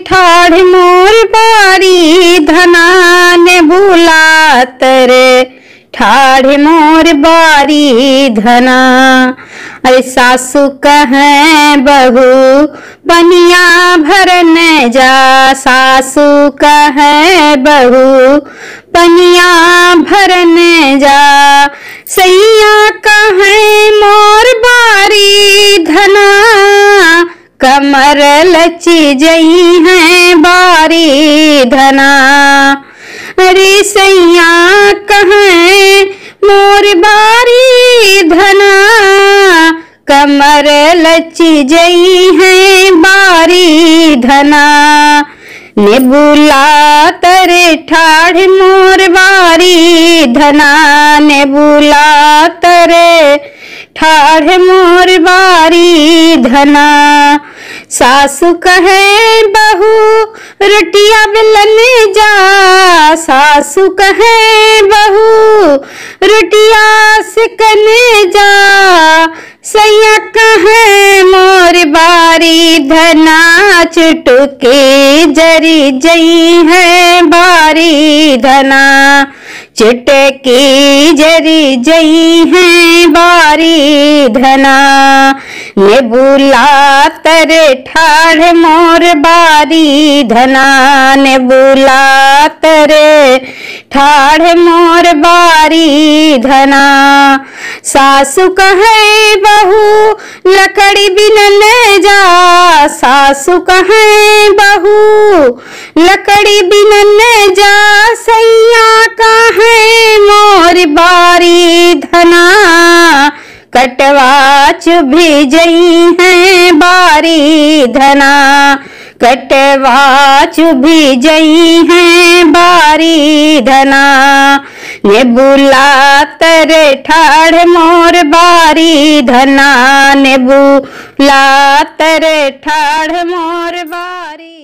ठाढ़ मोर बारी धना ने बुलात रे ठाढ़ मोर बारी धना। अरे सासु कहे बहू पनिया भरन जा, सासु कहे बहू पनिया भरन जा। सैया कहे मोर बारी धना, कमर लची जई है बारी धना। अरे सैया कहे मोर बारी धना, कमर लची जई है बारी धना। ने बुलात रे ठाढ़ मोर बारी धना, ने बुलात रे ठाढ़ मोर बारी धना। सासु कहे बहू रोटिया बेलन जा, सासु कहे बहू रोटिया सेकने जा। सैया कहे मोर बारी धना, चुटकी जरी जई है बारी धना, चुटकी जरी जई है बारी धना। ने बुलात रे ठाढ़ मोर बारी धना, ने बुलात रे ठाढ़ मोर बारी धना। सासु कहे बहू लकड़ी बिनन जा, सासु कहे बहू लकड़ी बिनन जा। सैया कहे मोर बारी धना, कटवा चुभी जई है बारी धना, कटवा चुभी जई है बारी धना। ने बुलात रे ठाढ़ मोर बारी धना, ने बुलात रे ठाढ़ मोर बारी।